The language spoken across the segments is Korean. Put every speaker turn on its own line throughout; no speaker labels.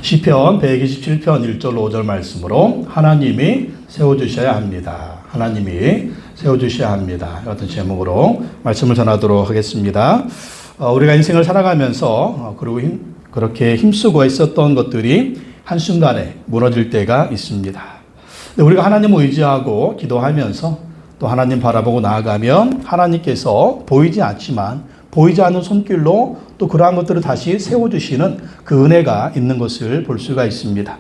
시편 127편 1절 5절 말씀으로 하나님이 세워주셔야 합니다. 하나님이 세워주셔야 합니다. 같은 제목으로 말씀을 전하도록 하겠습니다. 우리가 인생을 살아가면서 그렇게 힘쓰고 있었던 것들이 한순간에 무너질 때가 있습니다. 우리가 하나님을 의지하고 기도하면서 또 하나님 바라보고 나아가면 하나님께서 보이지 않지만 보이지 않는 손길로 또 그러한 것들을 다시 세워주시는 그 은혜가 있는 것을 볼 수가 있습니다.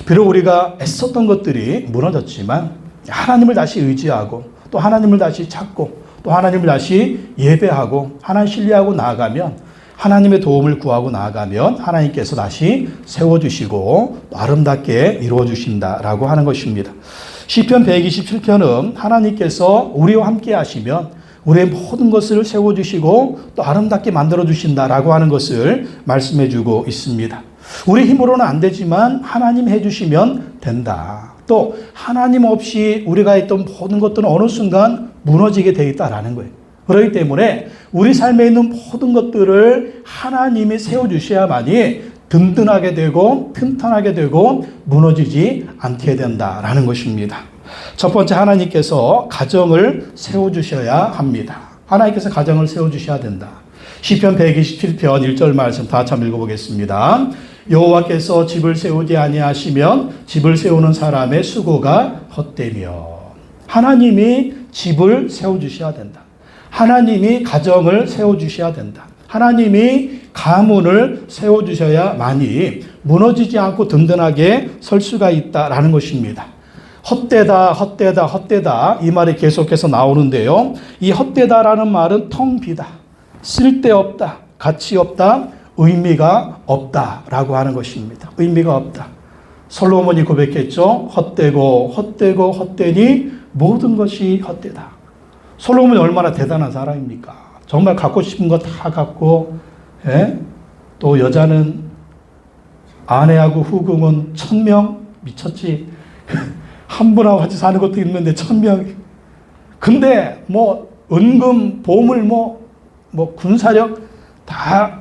비록 우리가 애썼던 것들이 무너졌지만 하나님을 다시 의지하고 또 하나님을 다시 찾고 또 하나님을 다시 예배하고 하나님 신뢰하고 나아가면 하나님의 도움을 구하고 나아가면 하나님께서 다시 세워주시고 아름답게 이루어주신다라고 하는 것입니다. 시편 127편은 하나님께서 우리와 함께 하시면 우리의 모든 것을 세워주시고 또 아름답게 만들어주신다라고 하는 것을 말씀해주고 있습니다. 우리 힘으로는 안 되지만 하나님 해주시면 된다. 또 하나님 없이 우리가 했던 모든 것들은 어느 순간 무너지게 되어 있다라는 거예요. 그렇기 때문에 우리 삶에 있는 모든 것들을 하나님이 세워주셔야만이 든든하게 되고 튼튼하게 되고 무너지지 않게 된다라는 것입니다. 첫 번째, 하나님께서 가정을 세워주셔야 합니다. 하나님께서 가정을 세워주셔야 된다. 시편 127편 1절 말씀 다 같이 읽어보겠습니다. 여호와께서 집을 세우지 아니하시면 집을 세우는 사람의 수고가 헛되며. 하나님이 집을 세워주셔야 된다. 하나님이 가정을 세워주셔야 된다. 하나님이 가문을 세워주셔야만이 무너지지 않고 든든하게 설 수가 있다라는 것입니다. 헛되다, 헛되다, 헛되다 이 말이 계속해서 나오는데요. 이 헛되다라는 말은 텅 비다, 쓸데없다, 가치 없다, 의미가 없다라고 하는 것입니다. 의미가 없다. 솔로몬이 고백했죠. 헛되고 헛되고 헛되니 모든 것이 헛되다. 솔로몬이 얼마나 대단한 사람입니까? 정말 갖고 싶은 거 다 갖고, 또 여자는 아내하고 후궁은 1000명 미쳤지. 한 분하고 같이 사는 것도 있는데 1000명. 근데 은금, 보물, 군사력 다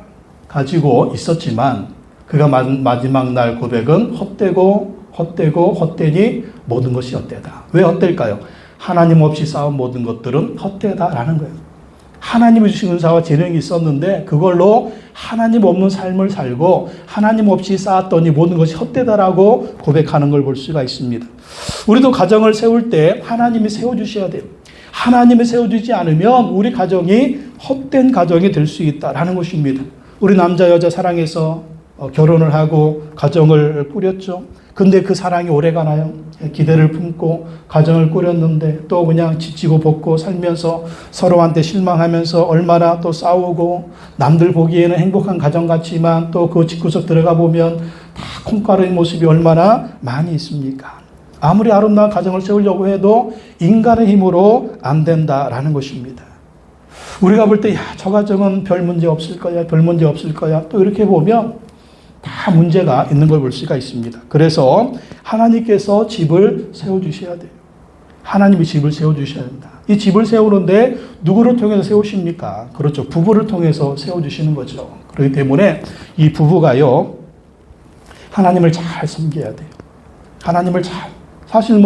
가지고 있었지만 그가 마지막 날 고백은 헛되고 헛되니 모든 것이 헛되다. 왜 헛될까요? 하나님 없이 쌓은 모든 것들은 헛되다라는 거예요. 하나님이 주신 은사와 재능이 있었는데 그걸로 하나님 없는 삶을 살고 하나님 없이 쌓았더니 모든 것이 헛되다라고 고백하는 걸 볼 수가 있습니다. 우리도 가정을 세울 때 하나님이 세워주셔야 돼요. 하나님이 세워주지 않으면 우리 가정이 헛된 가정이 될 수 있다라는 것입니다. 우리 남자 여자 사랑해서 결혼을 하고 가정을 꾸렸죠. 근데 그 사랑이 오래 가나요? 기대를 품고 가정을 꾸렸는데 또 그냥 지치고 볶고 살면서 서로한테 실망하면서 얼마나 또 싸우고 남들 보기에는 행복한 가정 같지만 또 그 집구석 들어가 보면 다 콩가루의 모습이 얼마나 많이 있습니까? 아무리 아름다운 가정을 세우려고 해도 인간의 힘으로 안 된다라는 것입니다. 우리가 볼 때 저 가정은 별 문제 없을 거야, 별 문제 없을 거야. 또 이렇게 보면 다 문제가 있는 걸 볼 수가 있습니다. 그래서 하나님께서 집을 세워주셔야 돼요. 하나님이 집을 세워주셔야 된다. 이 집을 세우는데 누구를 통해서 세우십니까? 그렇죠. 부부를 통해서 세워주시는 거죠. 그렇기 때문에 이 부부가요, 하나님을 잘 섬겨야 돼요. 하나님을 사실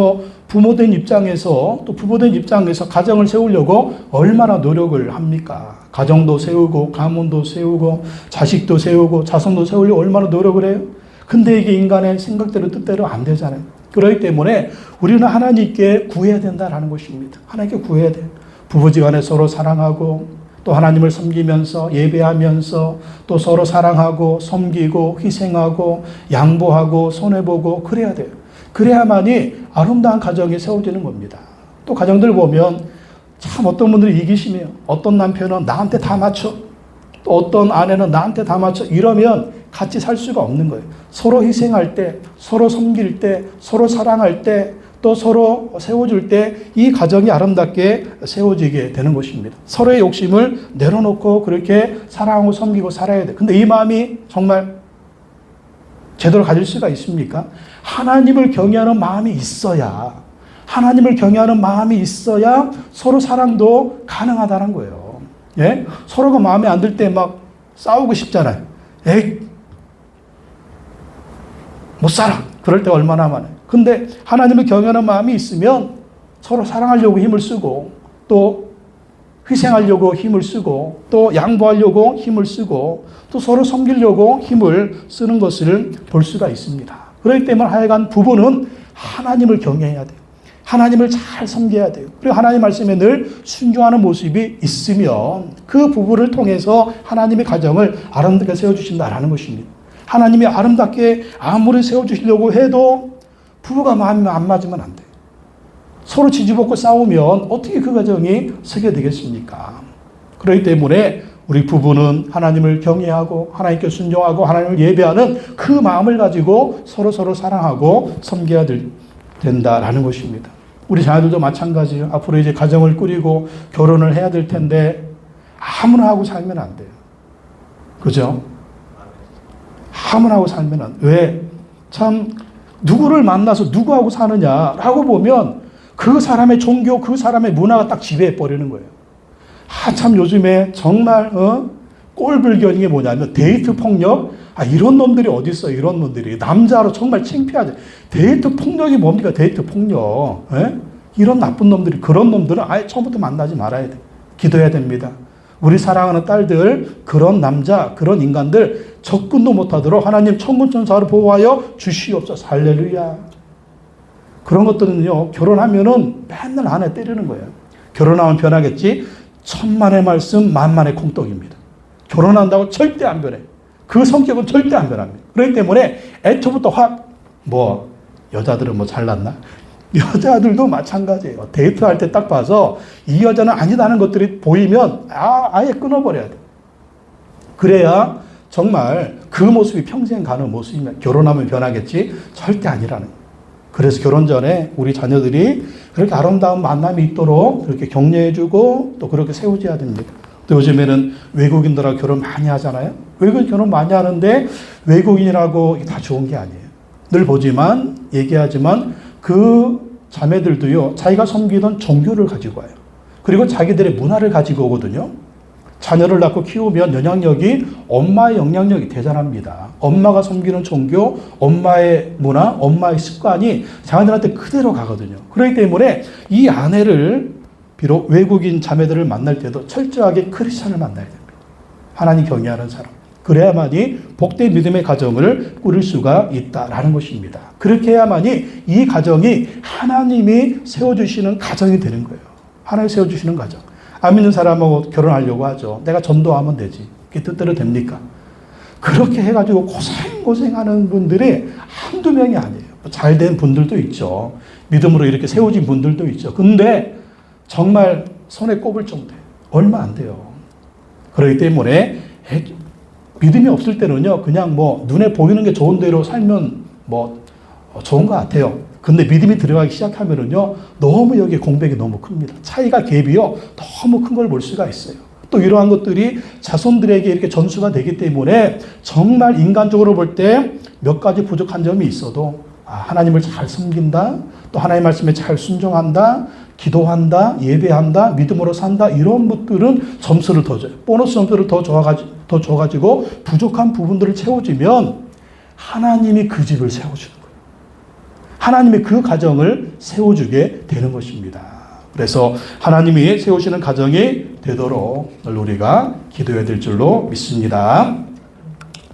부모된 입장에서 또 부부된 입장에서 가정을 세우려고 얼마나 노력을 합니까? 가정도 세우고 가문도 세우고 자식도 세우고 자손도 세우려고 얼마나 노력을 해요? 근데 이게 인간의 생각대로 뜻대로 안 되잖아요. 그렇기 때문에 우리는 하나님께 구해야 된다라는 것입니다. 하나님께 구해야 돼요. 부부지간에 서로 사랑하고 또 하나님을 섬기면서 예배하면서 또 서로 사랑하고 섬기고 희생하고 양보하고 손해보고 그래야 돼요. 그래야만이 아름다운 가정이 세워지는 겁니다. 또 가정들 보면 참 어떤 분들이 이기심이에요. 어떤 남편은 나한테 다 맞춰. 또 어떤 아내는 나한테 다 맞춰. 이러면 같이 살 수가 없는 거예요. 서로 희생할 때, 서로 섬길 때, 서로 사랑할 때, 또 서로 세워줄 때 이 가정이 아름답게 세워지게 되는 것입니다. 서로의 욕심을 내려놓고 그렇게 사랑하고 섬기고 살아야 돼. 근데 이 마음이 정말 제대로 가질 수가 있습니까? 하나님을 경외하는 마음이 있어야, 하나님을 경외하는 마음이 있어야 서로 사랑도 가능하다는 거예요. 예? 서로가 마음에 안 들 때 막 싸우고 싶잖아요. 에이, 못 살아. 그럴 때 얼마나 많아요. 근데 하나님을 경외하는 마음이 있으면 서로 사랑하려고 힘을 쓰고 또 희생하려고 힘을 쓰고 또 양보하려고 힘을 쓰고 또 서로 섬기려고 힘을 쓰는 것을 볼 수가 있습니다. 그렇기 때문에 하여간 부부는 하나님을 경외해야 돼요. 하나님을 잘 섬겨야 돼요. 그리고 하나님 말씀에 늘 순종하는 모습이 있으면 그 부부를 통해서 하나님의 가정을 아름답게 세워주신다라는 것입니다. 하나님이 아름답게 아무리 세워주시려고 해도 부부가 마음이 안 맞으면 안 돼요. 서로 지지볶고 싸우면 어떻게 그 가정이 서게 되겠습니까? 그렇기 때문에 우리 부부는 하나님을 경외하고 하나님께 순종하고 하나님을 예배하는 그 마음을 가지고 서로 사랑하고 섬겨야 된다라는 것입니다. 우리 자녀들도 마찬가지예요. 앞으로 이제 가정을 꾸리고 결혼을 해야 될 텐데 아무나 하고 살면 안 돼요. 그죠? 아무나 하고 살면 안 돼요. 왜? 참 누구를 만나서 누구하고 사느냐라고 보면 그 사람의 종교, 그 사람의 문화가 딱 지배해 버리는 거예요. 참 요즘에 정말 꼴불견인 게 뭐냐면 데이트 폭력. 이런 놈들이 어디 있어요? 이런 놈들이 남자로 정말 창피하죠. 데이트 폭력이 뭡니까? 데이트 폭력. 에? 이런 나쁜 놈들이, 그런 놈들은 아예 처음부터 만나지 말아야 돼. 기도해야 됩니다. 우리 사랑하는 딸들, 그런 남자, 그런 인간들 접근도 못하도록 하나님 천군천사로 보호하여 주시옵소서. 할렐루야. 그런 것들은요, 결혼하면은 맨날 아내 때리는 거예요. 결혼하면 변하겠지? 천만의 말씀, 만만의 콩떡입니다. 결혼한다고 절대 안 변해. 그 성격은 절대 안 변합니다. 그렇기 때문에 애초부터 여자들은 뭐 잘났나? 여자들도 마찬가지예요. 데이트할 때 딱 봐서 이 여자는 아니다는 것들이 보이면 아예 끊어버려야 돼. 그래야 정말 그 모습이 평생 가는 모습이면 결혼하면 변하겠지? 절대 아니라는 거예요. 그래서 결혼 전에 우리 자녀들이 그렇게 아름다운 만남이 있도록 그렇게 격려해주고 또 그렇게 세워줘야 됩니다. 또 요즘에는 외국인들하고 결혼 많이 하잖아요. 외국인 결혼 많이 하는데 외국인이라고 다 좋은 게 아니에요. 늘 보지만 얘기하지만 그 자매들도요, 자기가 섬기던 종교를 가지고 와요. 그리고 자기들의 문화를 가지고 오거든요. 자녀를 낳고 키우면 영향력이 엄마의 영향력이 대단합니다. 엄마가 섬기는 종교, 엄마의 문화, 엄마의 습관이 자녀들한테 그대로 가거든요. 그렇기 때문에 이 아내를 비록 외국인 자매들을 만날 때도 철저하게 크리스찬을 만나야 됩니다. 하나님 경외하는 사람. 그래야만이 복된 믿음의 가정을 꾸릴 수가 있다라는 것입니다. 그렇게 해야만이 이 가정이 하나님이 세워주시는 가정이 되는 거예요. 하나님 세워주시는 가정. 안 믿는 사람하고 결혼하려고 하죠. 내가 전도하면 되지. 그게 뜻대로 됩니까? 그렇게 해가지고 고생하는 분들이 한두 명이 아니에요. 잘된 분들도 있죠. 믿음으로 이렇게 세워진 분들도 있죠. 근데 정말 손에 꼽을 정도예요. 얼마 안 돼요. 그렇기 때문에 믿음이 없을 때는요, 그냥 뭐 눈에 보이는 게 좋은 대로 살면 뭐 좋은 것 같아요. 근데 믿음이 들어가기 시작하면은요, 너무 여기 공백이 너무 큽니다. 차이가 갭이요, 너무 큰 걸 볼 수가 있어요. 또 이러한 것들이 자손들에게 이렇게 전수가 되기 때문에 정말 인간적으로 볼 때 몇 가지 부족한 점이 있어도 하나님을 잘 섬긴다, 또 하나님의 말씀에 잘 순종한다, 기도한다, 예배한다, 믿음으로 산다, 이런 것들은 점수를 더 줘요. 보너스 점수를 더 줘가지고 부족한 부분들을 채워주면 하나님이 그 집을 세워주는 거예요. 하나님이 그 가정을 세워주게 되는 것입니다. 그래서 하나님이 세우시는 가정이 되도록 우리가 기도해야 될 줄로 믿습니다.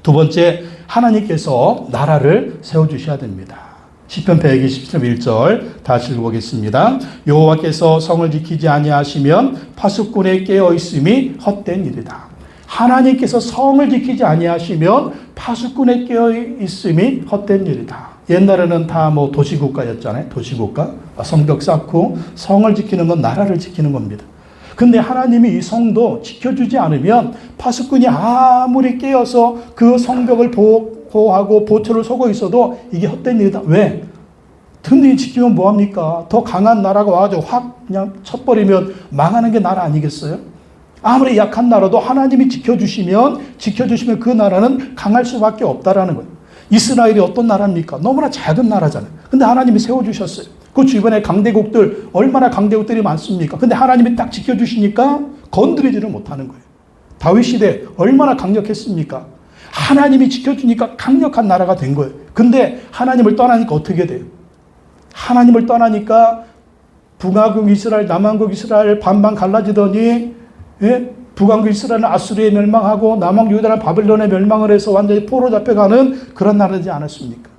두 번째, 하나님께서 나라를 세워주셔야 됩니다. 시편 120.1절 다시 읽어보겠습니다. 여호와께서 성을 지키지 아니하시면 파수꾼에 깨어 있음이 헛된 일이다. 하나님께서 성을 지키지 아니하시면 파수꾼에 깨어 있음이 헛된 일이다. 옛날에는 다 뭐 도시국가였잖아요. 도시국가. 성벽 쌓고 성을 지키는 건 나라를 지키는 겁니다. 근데 하나님이 이 성도 지켜주지 않으면 파수꾼이 아무리 깨어서 그 성벽을 보호하고 보초를 서고 있어도 이게 헛된 일이다. 왜? 든든히 지키면 뭐합니까? 더 강한 나라가 와가지고 확 그냥 쳐버리면 망하는 게 나라 아니겠어요? 아무리 약한 나라도 하나님이 지켜주시면 그 나라는 강할 수밖에 없다라는 거예요. 이스라엘이 어떤 나라입니까? 너무나 작은 나라잖아요. 근데 하나님이 세워주셨어요. 그 주변에 강대국들, 얼마나 강대국들이 많습니까? 근데 하나님이 딱 지켜주시니까 건드리지를 못하는 거예요. 다윗 시대 얼마나 강력했습니까? 하나님이 지켜주니까 강력한 나라가 된 거예요. 근데 하나님을 떠나니까 어떻게 돼요? 하나님을 떠나니까 북왕국 이스라엘, 남왕국 이스라엘 반반 갈라지더니, 예? 북왕국 이스라엘은 아수르에 멸망하고 남왕국 유다는 바벨론에 멸망을 해서 완전히 포로 잡혀가는 그런 나라지 않았습니까?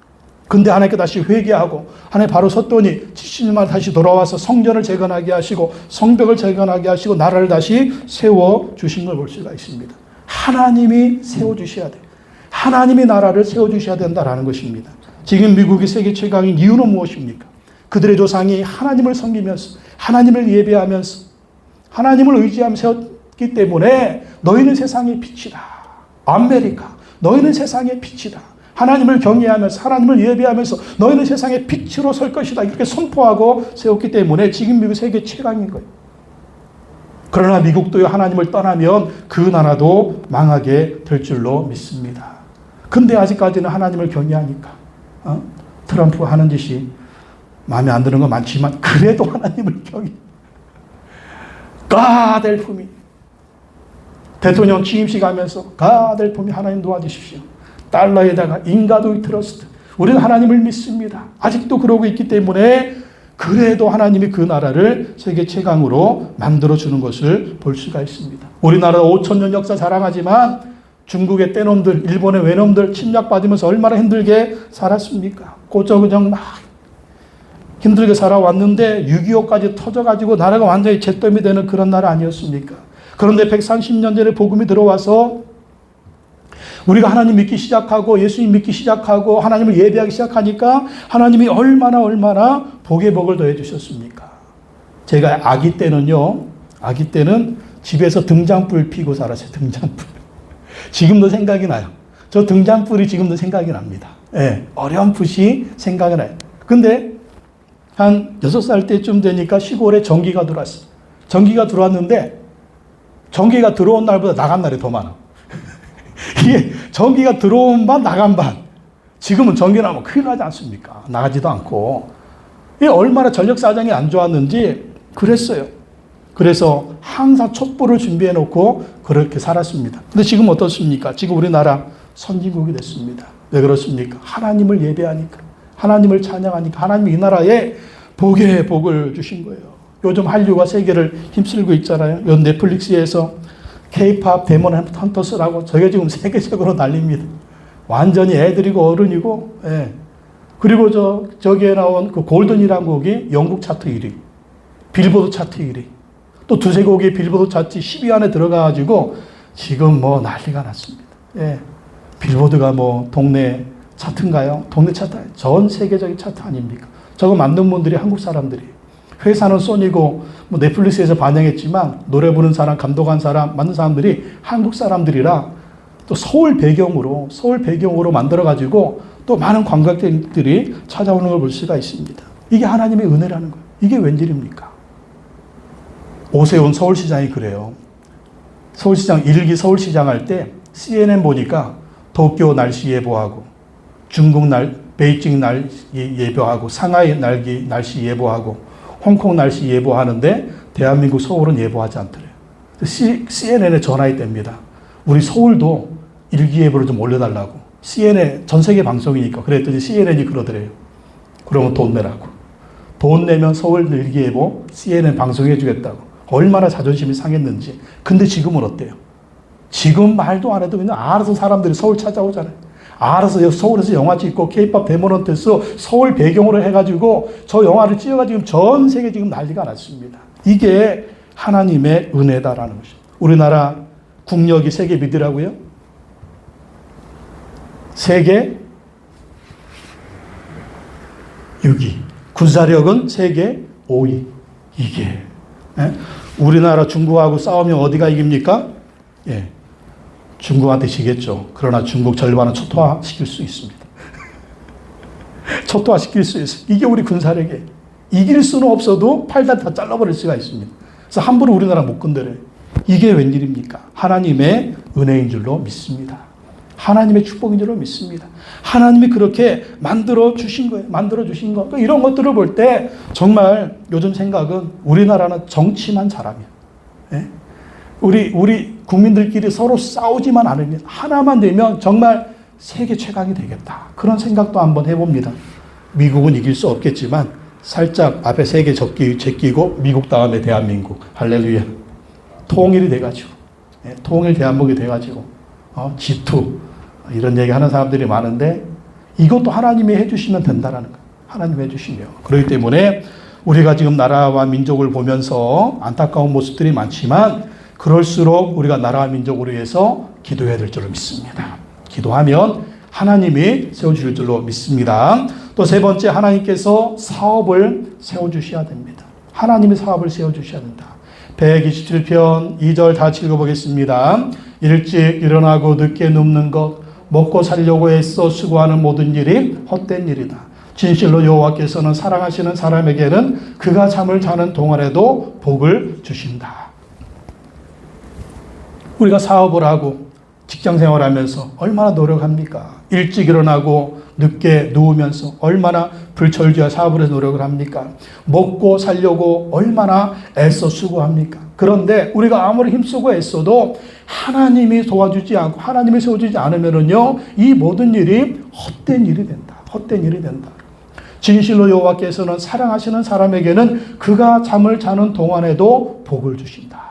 근데 하나님께 다시 회개하고 하나님 바로 섰더니 70년 만에 다시 돌아와서 성전을 재건하게 하시고 성벽을 재건하게 하시고 나라를 다시 세워주신 걸 볼 수가 있습니다. 하나님이 세워주셔야 돼요. 하나님이 나라를 세워주셔야 된다라는 것입니다. 지금 미국이 세계 최강인 이유는 무엇입니까? 그들의 조상이 하나님을 섬기면서 하나님을 예배하면서 하나님을 의지하면서 세웠기 때문에 너희는 세상의 빛이다. 아메리카, 너희는 세상의 빛이다. 하나님을 경외하면서 하나님을 예배하면서 너희는 세상의 빛으로 설 것이다. 이렇게 선포하고 세웠기 때문에 지금 미국 세계 최강인 거예요. 그러나 미국도 하나님을 떠나면 그 나라도 망하게 될 줄로 믿습니다. 근데 아직까지는 하나님을 경외하니까 트럼프 하는 짓이 마음에 안 드는 건 많지만 그래도 하나님을 경외. 가델품이 대통령 취임식 하면서 가델품이 하나님 도와주십시오. 달러에다가 인가도 트러스트. 우리는 하나님을 믿습니다. 아직도 그러고 있기 때문에 그래도 하나님이 그 나라를 세계 최강으로 만들어주는 것을 볼 수가 있습니다. 우리나라 5,000년 역사 자랑하지만 중국의 떼놈들, 일본의 외놈들 침략받으면서 얼마나 힘들게 살았습니까? 고저그정 막 힘들게 살아왔는데 6.25까지 터져가지고 나라가 완전히 잿더미 되는 그런 나라 아니었습니까? 그런데 130년 전에 복음이 들어와서 우리가 하나님 믿기 시작하고 예수님 믿기 시작하고 하나님을 예배하기 시작하니까 하나님이 얼마나 복의 복을 더해 주셨습니까? 제가 아기 때는 집에서 등잔불 피고 살았어요. 등잔불. 지금도 생각이 나요. 저 등잔불이 지금도 생각이 납니다. 예, 어렴풋이 생각이 나요. 근데 한 6살 때쯤 되니까 시골에 전기가 들어왔어요. 전기가 들어왔는데 전기가 들어온 날보다 나간 날이 더 많아. 이게 전기가 들어온 반 나간 반. 지금은 전기 나면 큰일 나지 않습니까? 나가지도 않고. 이게 얼마나 전력 사정이 안 좋았는지 그랬어요. 그래서 항상 촛불을 준비해 놓고 그렇게 살았습니다. 근데 지금 어떻습니까? 지금 우리나라 선진국이 됐습니다. 왜 그렇습니까? 하나님을 예배하니까, 하나님을 찬양하니까 하나님이 이 나라에 복의 복을 주신 거예요. 요즘 한류가 세계를 힘쓸고 있잖아요. 요 넷플릭스에서 K-팝 데몬 헌터스라고 저게 지금 세계적으로 난립니다. 완전히 애들이고 어른이고, 예. 그리고 저기에 나온 그 골든이라는 곡이 영국 차트 1위, 빌보드 차트 1위, 또 두세 곡이 빌보드 차트 10위 안에 들어가가지고 지금 뭐 난리가 났습니다. 예. 빌보드가 뭐 동네 차트인가요? 동네 차트, 전 세계적인 차트 아닙니까? 저거 만든 분들이 한국 사람들이에요. 회사는 소니고 뭐 넷플릭스에서 반영했지만 노래 부르는 사람, 감독한 사람, 만든 사람들이 한국 사람들이라 또 서울 배경으로 만들어가지고 또 많은 관광객들이 찾아오는 걸 볼 수가 있습니다. 이게 하나님의 은혜라는 거예요. 이게 웬일입니까? 오세훈 서울시장이 그래요. 서울시장, 1기 서울시장 할 때 CNN 보니까 도쿄 날씨 예보하고 중국 베이징 날씨 예보하고 상하이 날씨 예보하고 홍콩 날씨 예보하는데 대한민국 서울은 예보하지 않더래요. CNN에 전화했답니다. 우리 서울도 일기예보를 좀 올려달라고. CNN 전 세계 방송이니까. 그랬더니 CNN이 그러더래요. 그러면 돈 내라고. 돈 내면 서울 일기예보 CNN 방송해 주겠다고. 얼마나 자존심이 상했는지. 근데 지금은 어때요? 지금 말도 안 해도 그냥 알아서 사람들이 서울 찾아오잖아요. 알아서 서울에서 영화 찍고 K-팝 데몬 헌터스 서울 배경으로 해가지고 저 영화를 찍어가지고 전 세계 지금 난리가 났습니다. 이게 하나님의 은혜다라는 것이죠. 우리나라 국력이 세계 몇이라고요? 세계 6위. 군사력은 세계 5위. 이게 우리나라 중국하고 싸우면 어디가 이깁니까? 예. 중국한테 지겠죠. 그러나 중국 절반은 초토화시킬 수 있습니다. 초토화시킬 수 있어요. 이게 우리 군사력이에요. 이길 수는 없어도 팔다 다 잘라버릴 수가 있습니다. 그래서 함부로 우리나라 못 건드려요. 이게 웬일입니까? 하나님의 은혜인 줄로 믿습니다. 하나님의 축복인 줄로 믿습니다. 하나님이 그렇게 만들어 주신 거예요. 만들어 주신 거. 이런 것들을 볼 때 정말 요즘 생각은 우리나라는 정치만 잘하면, 예? 우리 국민들끼리 서로 싸우지만 않으면, 하나만 되면 정말 세계 최강이 되겠다. 그런 생각도 한번 해봅니다. 미국은 이길 수 없겠지만 살짝 앞에 세계 제끼고 미국 다음에 대한민국, 할렐루야, 통일이 돼가지고, 통일 대한민국이 돼가지고 G2 이런 얘기 하는 사람들이 많은데, 이것도 하나님이 해주시면 된다라는 거예요. 하나님이 해주시면. 그렇기 때문에 우리가 지금 나라와 민족을 보면서 안타까운 모습들이 많지만, 그럴수록 우리가 나라와 민족을 위해서 기도해야 될 줄로 믿습니다. 기도하면 하나님이 세워주실 줄로 믿습니다. 또 세 번째, 하나님께서 사업을 세워주셔야 됩니다. 하나님이 사업을 세워주셔야 된다. 127편 2절 다 읽어보겠습니다. 일찍 일어나고 늦게 눕는 것, 먹고 살려고 애써 수고하는 모든 일이 헛된 일이다. 진실로 여호와께서는 사랑하시는 사람에게는 그가 잠을 자는 동안에도 복을 주신다. 우리가 사업을 하고 직장 생활하면서 얼마나 노력합니까? 일찍 일어나고 늦게 누우면서 얼마나 불철주야 사업을 해서 노력을 합니까? 먹고 살려고 얼마나 애써 수고합니까? 그런데 우리가 아무리 힘쓰고 애써도 하나님이 도와주지 않고 하나님이 세워주지 않으면은요, 이 모든 일이 헛된 일이 된다. 헛된 일이 된다. 진실로 여호와께서는 사랑하시는 사람에게는 그가 잠을 자는 동안에도 복을 주신다.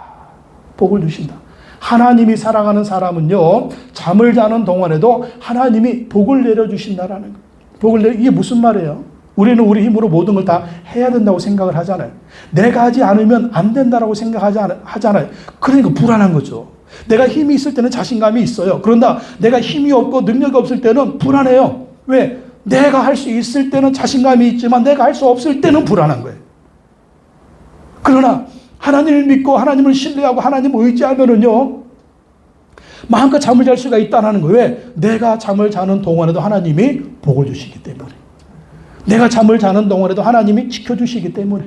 복을 주신다. 하나님이 사랑하는 사람은요, 잠을 자는 동안에도 하나님이 복을 내려주신다라는 거예요. 이게 무슨 말이에요? 우리는 우리 힘으로 모든 걸 다 해야 된다고 생각을 하잖아요. 내가 하지 않으면 안 된다라고 생각하잖아요. 그러니까 불안한 거죠. 내가 힘이 있을 때는 자신감이 있어요. 그런다 내가 힘이 없고 능력이 없을 때는 불안해요. 왜? 내가 할 수 있을 때는 자신감이 있지만 내가 할 수 없을 때는 불안한 거예요. 그러나 하나님을 믿고 하나님을 신뢰하고 하나님을 의지하면은요, 마음껏 잠을 잘 수가 있다는 거예요. 왜? 내가 잠을 자는 동안에도 하나님이 복을 주시기 때문에. 내가 잠을 자는 동안에도 하나님이 지켜주시기 때문에.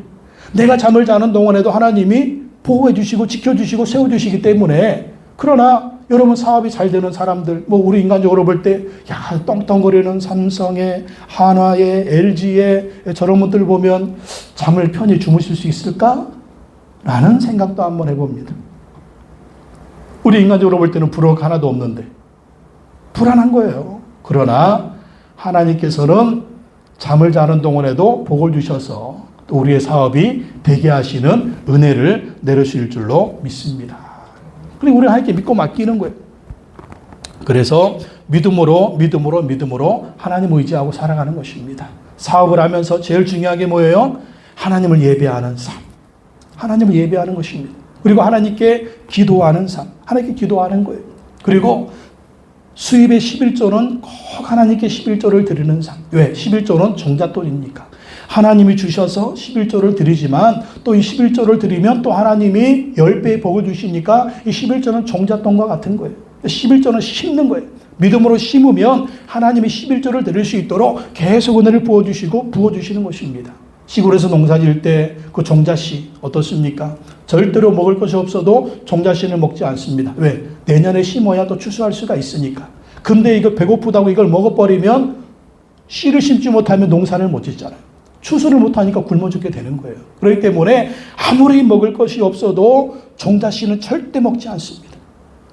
내가 잠을 자는 동안에도 하나님이 보호해 주시고 지켜주시고 세워주시기 때문에. 그러나 여러분, 사업이 잘 되는 사람들, 우리 인간적으로 볼 때, 야, 떵떵거리는 삼성에, 한화에, LG에 저런 분들 보면 잠을 편히 주무실 수 있을까? 라는 생각도 한번 해봅니다. 우리 인간적으로 볼 때는 부러울 하나도 없는데 불안한 거예요. 그러나 하나님께서는 잠을 자는 동안에도 복을 주셔서 또 우리의 사업이 되게 하시는 은혜를 내려주실 줄로 믿습니다. 그리고 우리는 하나님께 믿고 맡기는 거예요. 그래서 믿음으로 하나님 의지하고 살아가는 것입니다. 사업을 하면서 제일 중요한 게 뭐예요? 하나님을 예배하는 삶. 하나님을 예배하는 것입니다. 그리고 하나님께 기도하는 삶. 하나님께 기도하는 거예요. 그리고 수입의 11조는 꼭 하나님께 11조를 드리는 삶. 왜? 11조는 종잣돈이니까. 하나님이 주셔서 11조를 드리지만 또 이 11조를 드리면 또 하나님이 10배의 복을 주시니까 이 11조는 종잣돈과 같은 거예요. 11조는 심는 거예요. 믿음으로 심으면 하나님이 11조를 드릴 수 있도록 계속 은혜를 부어주시는 것입니다. 시골에서 농사 지을 때 그 종자씨 어떻습니까? 절대로 먹을 것이 없어도 종자씨는 먹지 않습니다. 왜? 내년에 심어야 또 추수할 수가 있으니까. 근데 이거 배고프다고 이걸 먹어버리면 씨를 심지 못하면 농사를 못 짓잖아요. 추수를 못하니까 굶어 죽게 되는 거예요. 그렇기 때문에 아무리 먹을 것이 없어도 종자씨는 절대 먹지 않습니다.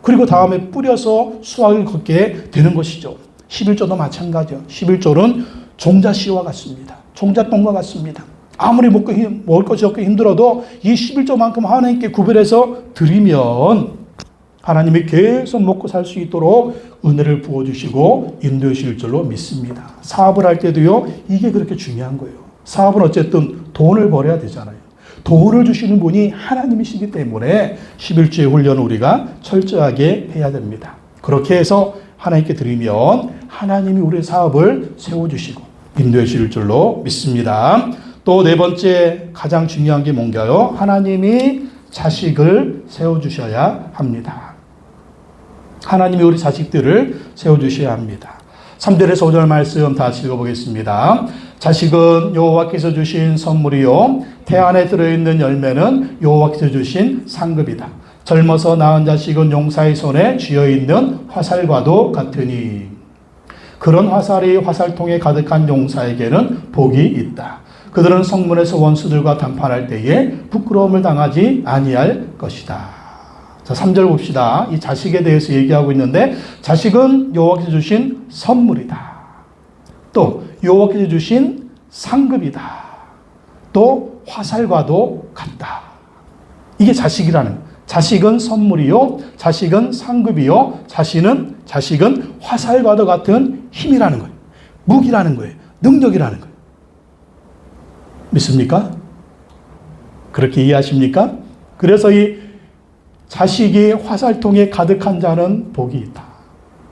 그리고 다음에 뿌려서 수확을 걷게 되는 것이죠. 11조도 마찬가지요. 11조는 종자씨와 같습니다. 종잣돈과 같습니다. 아무리 먹을 것이 없고 힘들어도 이 11조만큼 하나님께 구별해서 드리면 하나님이 계속 먹고 살 수 있도록 은혜를 부어주시고 인도해 주실 줄로 믿습니다. 사업을 할 때도요, 이게 그렇게 중요한 거예요. 사업은 어쨌든 돈을 벌어야 되잖아요. 돈을 주시는 분이 하나님이시기 때문에 11조의 훈련을 우리가 철저하게 해야 됩니다. 그렇게 해서 하나님께 드리면 하나님이 우리의 사업을 세워주시고 인도해 주실 줄로 믿습니다. 또 네 번째 가장 중요한 게 뭔가요? 하나님이 자식을 세워주셔야 합니다. 하나님이 우리 자식들을 세워주셔야 합니다. 3절에서 5절 말씀 다 읽어보겠습니다. 자식은 여호와께서 주신 선물이요, 태 안에 들어있는 열매는 여호와께서 주신 상급이다. 젊어서 낳은 자식은 용사의 손에 쥐어있는 화살과도 같으니 그런 화살이 화살통에 가득한 용사에게는 복이 있다. 그들은 성문에서 원수들과 담판할 때에 부끄러움을 당하지 아니할 것이다. 자, 3절 봅시다. 이 자식에 대해서 얘기하고 있는데 자식은 여호와께서 주신 선물이다. 또 여호와께서 주신 상급이다. 또 화살과도 같다. 이게 자식이라는 거예요. 자식은 선물이요, 자식은 상급이요, 자식은 화살과도 같은 힘이라는 거예요. 무기라는 거예요. 능력이라는 거예요. 믿습니까? 그렇게 이해하십니까? 그래서 이 자식이 화살통에 가득한 자는 복이 있다.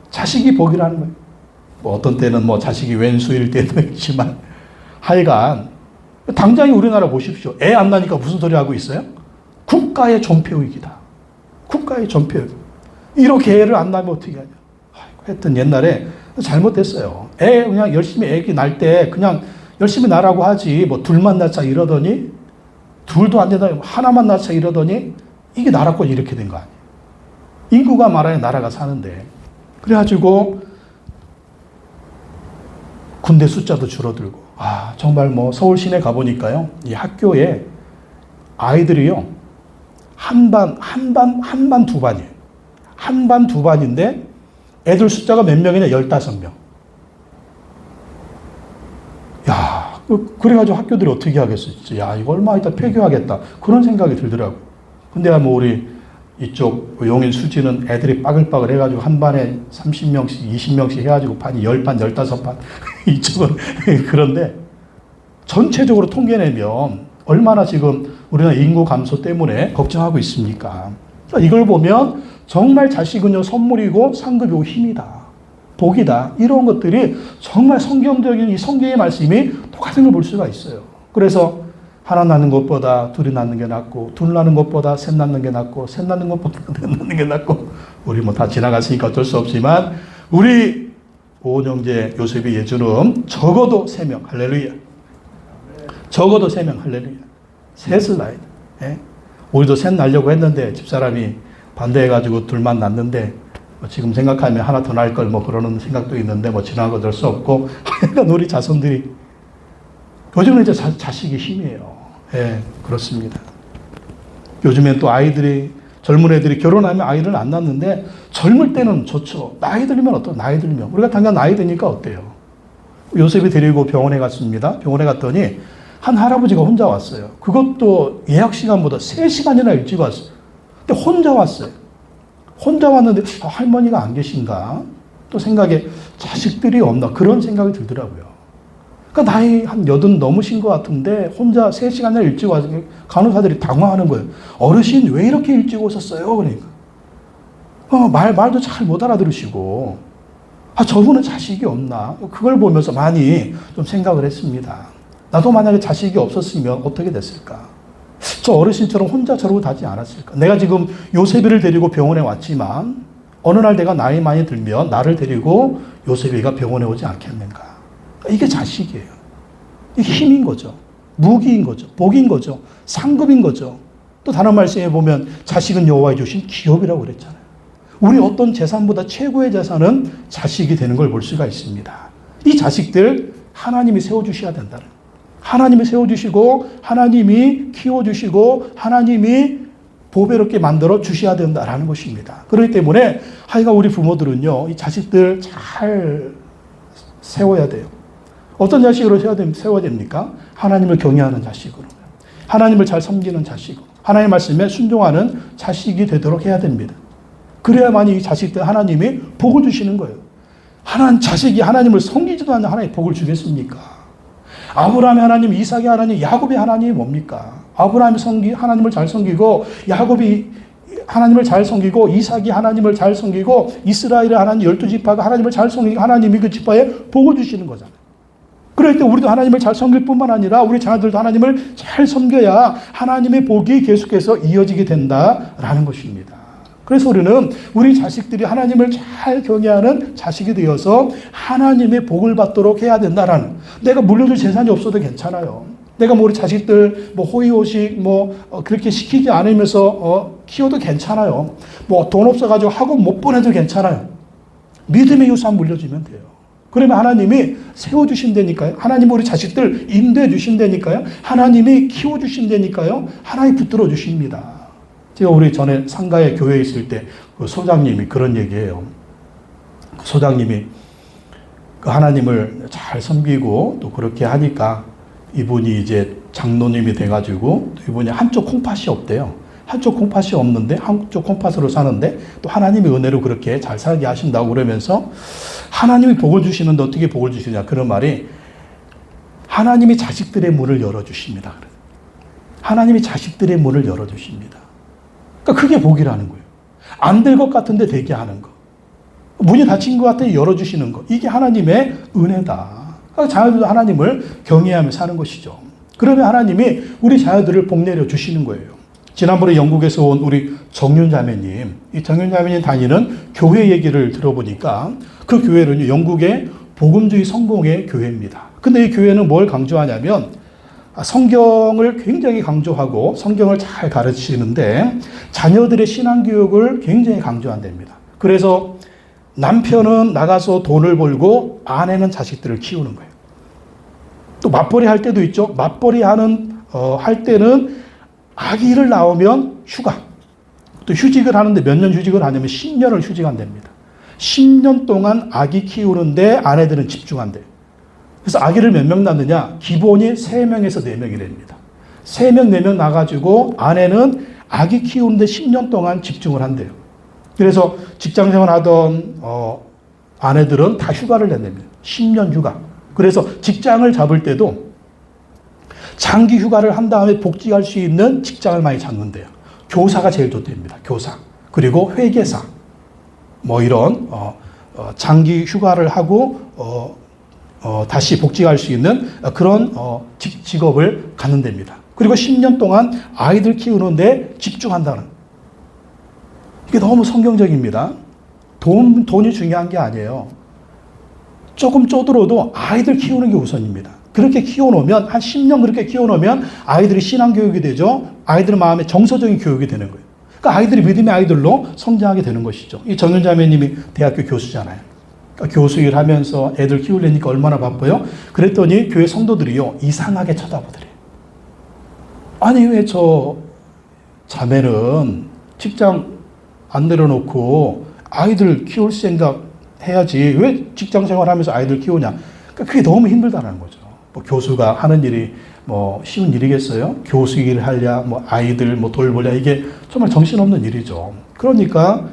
자식이 복이라는 거예요. 뭐 어떤 때는 뭐 자식이 왼수일 때도 있지만 하여간 당장에 우리나라 보십시오. 애 안 나니까 무슨 소리 하고 있어요? 국가의 전폐의이다. 국가의 전폐의. 이렇게 애를 안 낳으면 어떻게 하냐. 하여튼 옛날에 잘못됐어요. 애 그냥 열심히 애기 날 때 그냥 열심히 낳으라고 하지 뭐 둘만 낳자 이러더니 둘도 안 된다 하나만 낳자 이러더니 이게 나라꼴 이렇게 된 거 아니에요. 인구가 많아야 나라가 사는데. 그래가지고 군대 숫자도 줄어들고. 정말 뭐 서울 시내 가보니까요. 이 학교에 아이들이요. 한 반 두 반이에요. 한 반 두 반인데 애들 숫자가 몇 명이냐? 15명. 야, 그래가지고 학교들이 어떻게 하겠어? 야, 이거 얼마 있다 폐교하겠다. 그런 생각이 들더라고요. 근데 뭐 우리 이쪽 용인 수지는 애들이 빠글빠글 해가지고 한 반에 30명씩, 20명씩 해가지고 반이 10반, 15반. 이쪽은 그런데 전체적으로 통계내면 얼마나 지금 우리나라 인구 감소 때문에 걱정하고 있습니까? 이걸 보면 정말 자식은요, 선물이고 상급이고 힘이다. 복이다. 이런 것들이 정말 성경적인 이 성경의 말씀이 똑같은 걸 볼 수가 있어요. 그래서 하나 낳는 것보다 둘이 낳는 게 낫고, 둘 낳는 것보다 셋 낳는 게 낫고, 셋 낳는 것보다 넷 낳는 게 낫고, 우리 뭐 다 지나갔으니까 어쩔 수 없지만, 우리 오은영제 요셉의 예주는 적어도 3명, 할렐루야. 적어도 3명, 할렐루야. 셋을 낳아야 돼. 예? 우리도 셋 낳으려고 했는데, 집사람이 반대해가지고 둘만 낳는데, 지금 생각하면 하나 더 낳을 걸 뭐 그러는 생각도 있는데, 뭐 지나고 어쩔 수 없고, 그러니까 우리 자손들이, 요즘은 이제 자식이 힘이에요. 예, 그렇습니다. 요즘엔 또 아이들이, 젊은 애들이 결혼하면 아이를 안 낳는데, 젊을 때는 좋죠. 나이 들면 어떠? 나이 들면. 우리가 당장 나이 드니까 어때요? 요셉이 데리고 병원에 갔습니다. 병원에 갔더니, 한 할아버지가 혼자 왔어요. 그것도 예약 시간보다 3시간이나 일찍 왔어요. 근데 혼자 왔어요. 혼자 왔는데, 할머니가 안 계신가? 또 생각에 자식들이 없나? 그런 생각이 들더라고요. 그러니까 나이 한 80 넘으신 것 같은데 혼자 3시간이나 일찍 와서 간호사들이 당황하는 거예요. 어르신 왜 이렇게 일찍 오셨어요? 그러니까. 말도 잘 못 알아들으시고 저분은 자식이 없나? 그걸 보면서 많이 좀 생각을 했습니다. 나도 만약에 자식이 없었으면 어떻게 됐을까? 저 어르신처럼 혼자 저러고 다지 않았을까? 내가 지금 요셉이를 데리고 병원에 왔지만 어느 날 내가 나이 많이 들면 나를 데리고 요셉이가 병원에 오지 않겠는가? 이게 자식이에요. 이게 힘인 거죠. 무기인 거죠. 복인 거죠. 상급인 거죠. 또 다른 말씀에 보면 자식은 여호와의 주신 기업이라고 그랬잖아요. 우리 어떤 재산보다 최고의 재산은 자식이 되는 걸 볼 수가 있습니다. 이 자식들 하나님이 세워주셔야 된다는 거예요. 하나님이 세워주시고 하나님이 키워주시고 하나님이 보배롭게 만들어 주셔야 된다라는 것입니다. 그렇기 때문에 하여간 우리 부모들은요. 이 자식들 잘 세워야 돼요. 어떤 자식으로 세워야 됩니까? 하나님을 경외하는 자식으로. 하나님을 잘 섬기는 자식으로. 하나님의 말씀에 순종하는 자식이 되도록 해야 됩니다. 그래야만 이 자식들 하나님이 복을 주시는 거예요. 자식이 하나님을 섬기지도 않는 하나님이 복을 주겠습니까? 아브라함의 하나님, 이삭의 하나님, 야곱의 하나님이 뭡니까? 아브라함이 하나님을 잘 섬기고 야곱이 하나님을 잘 섬기고 이삭이 하나님을 잘 섬기고 이스라엘의 하나님 12지파가 하나님을 잘 섬기고 하나님이 그 지파에 복을 주시는 거잖아요. 그럴 때 우리도 하나님을 잘 섬길 뿐만 아니라 우리 자녀들도 하나님을 잘 섬겨야 하나님의 복이 계속해서 이어지게 된다라는 것입니다. 그래서 우리는 우리 자식들이 하나님을 잘 경외하는 자식이 되어서 하나님의 복을 받도록 해야 된다라는, 내가 물려줄 재산이 없어도 괜찮아요. 내가 우리 자식들 호의호식 그렇게 시키지 않으면서 키워도 괜찮아요. 돈 없어가지고 학원 못 보내도 괜찮아요. 믿음의 유산 물려주면 돼요. 그러면 하나님이 세워주신다니까요. 하나님이 우리 자식들 인도해 주신다니까요. 하나님이 키워주신다니까요. 하나님이 붙들어 주십니다. 제가 우리 전에 상가에 교회에 있을 때 그 소장님이 그런 얘기해요. 그 소장님이 그 하나님을 잘 섬기고 또 그렇게 하니까 이분이 이제 장로님이 돼가지고 이분이 한쪽 콩팥이 없대요. 한쪽 콩팥이 없는데 한쪽 콩팥으로 사는데 또 하나님의 은혜로 그렇게 잘 살게 하신다고 그러면서 하나님이 복을 주시는데 어떻게 복을 주시냐 그런 말이 하나님이 자식들의 문을 열어주십니다. 하나님이 자식들의 문을 열어주십니다. 그러니까 그게 복이라는 거예요. 안 될 것 같은데 되게 하는 거. 문이 닫힌 것 같아 열어주시는 거. 이게 하나님의 은혜다. 그러니까 자녀들도 하나님을 경외하며 사는 것이죠. 그러면 하나님이 우리 자녀들을 복 내려 주시는 거예요. 지난번에 영국에서 온 우리 정윤 자매님, 이 정윤 자매님 다니는 교회 얘기를 들어보니까 그 교회는 영국의 복음주의 성공의 교회입니다. 근데 이 교회는 뭘 강조하냐면 성경을 굉장히 강조하고 성경을 잘 가르치는데 자녀들의 신앙교육을 굉장히 강조한답니다. 그래서 남편은 나가서 돈을 벌고 아내는 자식들을 키우는 거예요. 또 맞벌이 할 때도 있죠. 맞벌이 할 때는 아기를 낳으면 휴가. 또 휴직을 하는데 몇 년 휴직을 하냐면 10년을 휴직한답니다. 10년 동안 아기 키우는데 아내들은 집중한대요. 그래서 아기를 몇 명 낳느냐? 기본이 3명에서 4명이 됩니다. 3명, 4명 낳아가지고 아내는 아기 키우는데 10년 동안 집중을 한대요. 그래서 직장생활 하던 아내들은 다 휴가를 낸답니다. 10년 휴가. 그래서 직장을 잡을 때도 장기 휴가를 한 다음에 복직할 수 있는 직장을 많이 잡는데요. 교사가 제일 좋답니다. 교사. 그리고 회계사. 뭐 이런 장기 휴가를 하고 다시 복직할 수 있는 그런 직업을 갖는답니다. 그리고 10년 동안 아이들 키우는데 집중한다는. 이게 너무 성경적입니다. 돈이 중요한 게 아니에요. 조금 쪼들어도 아이들 키우는 게 우선입니다. 그렇게 키워놓으면 한 10년 그렇게 키워놓으면 아이들이 신앙교육이 되죠. 아이들 마음에 정서적인 교육이 되는 거예요. 그러니까 아이들이 믿음의 아이들로 성장하게 되는 것이죠. 이 정윤 자매님이 대학교 교수잖아요. 그러니까 교수 일 하면서 애들 키우려니까 얼마나 바빠요? 그랬더니 교회 성도들이요 이상하게 쳐다보더래요. 아니 왜 저 자매는 직장 안 내려놓고 아이들 키울 생각 해야지 왜 직장 생활하면서 아이들 키우냐? 그러니까 그게 너무 힘들다는 거죠. 뭐 교수가 하는 일이 뭐 쉬운 일이겠어요? 교수 일을 하랴, 뭐 아이들 뭐 돌보랴 이게 정말 정신없는 일이죠. 그러니까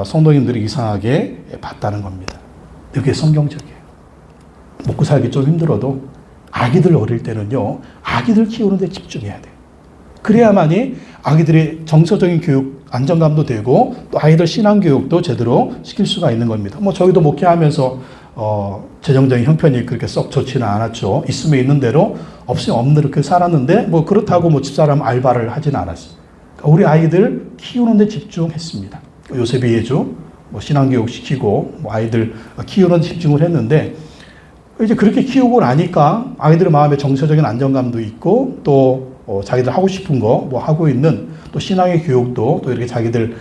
성도님들이 이상하게 봤다는 겁니다. 이게 성경적이에요. 먹고 살기 좀 힘들어도 아기들 어릴 때는요, 아기들 키우는 데 집중해야 돼요. 그래야만이 아기들의 정서적인 교육, 안정감도 되고 또 아이들 신앙교육도 제대로 시킬 수가 있는 겁니다. 뭐 저희도 목회하면서 재정적인 형편이 그렇게 썩 좋지는 않았죠. 있으면 있는 대로 없으면 없는 대로 그렇게 살았는데 뭐 그렇다고 뭐 집사람 알바를 하진 않았어요. 그러니까 우리 아이들 키우는 데 집중했습니다. 요셉이 예주 뭐 신앙교육 시키고 뭐 아이들 키우는 데 집중을 했는데 이제 그렇게 키우고 나니까 아이들의 마음에 정서적인 안정감도 있고 또 자기들 하고 싶은 거 뭐 하고 있는 또 신앙의 교육도 또 이렇게 자기들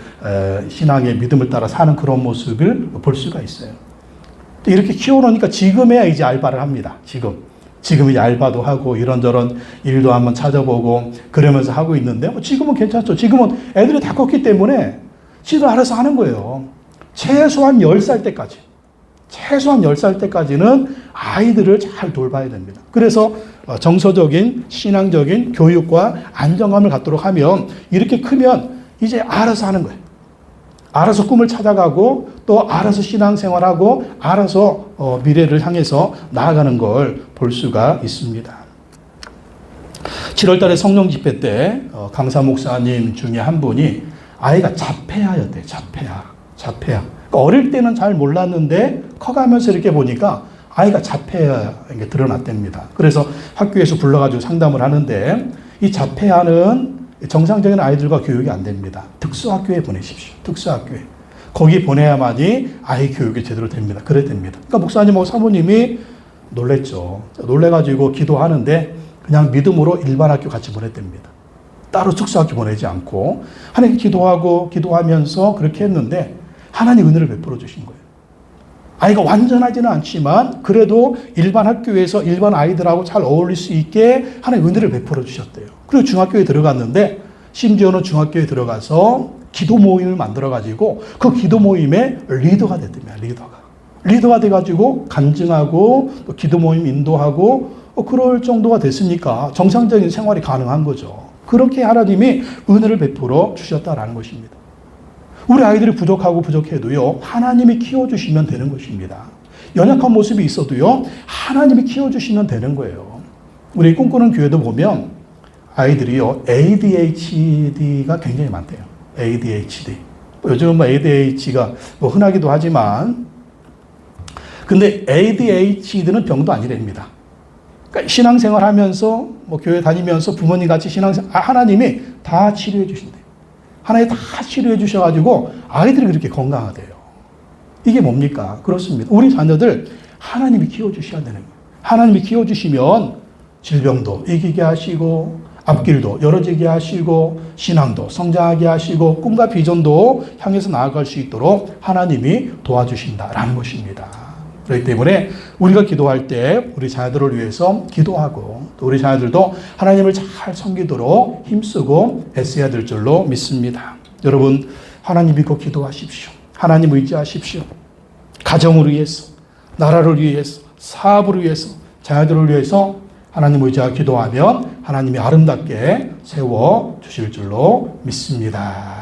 신앙의 믿음을 따라 사는 그런 모습을 볼 수가 있어요. 이렇게 키워놓으니까 지금에야 이제 알바를 합니다. 지금 이제 알바도 하고 이런저런 일도 한번 찾아보고 그러면서 하고 있는데 뭐 지금은 괜찮죠. 지금은 애들이 다 컸기 때문에 지들 알아서 하는 거예요. 최소한 10살 때까지는 아이들을 잘 돌봐야 됩니다. 그래서 정서적인 신앙적인 교육과 안정감을 갖도록 하면 이렇게 크면 이제 알아서 하는 거예요. 알아서 꿈을 찾아가고 또 알아서 신앙생활하고 알아서 미래를 향해서 나아가는 걸 볼 수가 있습니다. 7월 달에 성령 집회 때 강사 목사님 중에 한 분이 아이가 자폐아였대요. 자폐아. 그러니까 어릴 때는 잘 몰랐는데 커가면서 이렇게 보니까 아이가 자폐아인 게 드러났답니다. 그래서 학교에서 불러가지고 상담을 하는데 이 자폐아는 정상적인 아이들과 교육이 안 됩니다. 특수학교에 보내십시오. 특수학교에. 거기 보내야만이 아이 교육이 제대로 됩니다. 그래 됩니다. 그러니까 목사님하고 사모님이 놀랬죠. 놀래가지고 기도하는데 그냥 믿음으로 일반 학교 같이 보냈답니다. 따로 특수학교 보내지 않고 하나님 기도하면서 그렇게 했는데 하나님 은혜를 베풀어 주신 거예요. 아이가 완전하지는 않지만 그래도 일반 학교에서 일반 아이들하고 잘 어울릴 수 있게 하나님 은혜를 베풀어 주셨대요. 그리고 중학교에 들어갔는데 심지어는 중학교에 들어가서 기도 모임을 만들어가지고 그 기도 모임의 리더가 됐답니다. 리더가 돼가지고 간증하고 또 기도 모임 인도하고 그럴 정도가 됐으니까 정상적인 생활이 가능한 거죠. 그렇게 하나님이 은혜를 베풀어 주셨다라는 것입니다. 우리 아이들이 부족해도요, 하나님이 키워주시면 되는 것입니다. 연약한 모습이 있어도요, 하나님이 키워주시면 되는 거예요. 우리 꿈꾸는 교회도 보면 아이들이요, ADHD가 굉장히 많대요. ADHD. 요즘은 뭐 ADHD가 뭐 흔하기도 하지만, 근데 ADHD는 병도 아니랍니다. 그러니까 신앙생활 하면서, 뭐 교회 다니면서 부모님 같이 하나님이 다 치료해 주신대요. 하나님 다 치료해 주셔가지고 아이들이 그렇게 건강하대요. 이게 뭡니까? 그렇습니다. 우리 자녀들 하나님이 키워주셔야 되는 거예요. 하나님이 키워주시면 질병도 이기게 하시고 앞길도 열어지게 하시고 신앙도 성장하게 하시고 꿈과 비전도 향해서 나아갈 수 있도록 하나님이 도와주신다라는 것입니다. 그렇기 때문에 우리가 기도할 때 우리 자녀들을 위해서 기도하고 또 우리 자녀들도 하나님을 잘 섬기도록 힘쓰고 애써야 될 줄로 믿습니다. 여러분, 하나님 믿고 기도하십시오. 하나님 의지하십시오. 가정을 위해서, 나라를 위해서, 사업을 위해서, 자녀들을 위해서 하나님 의지하고 기도하면 하나님이 아름답게 세워주실 줄로 믿습니다.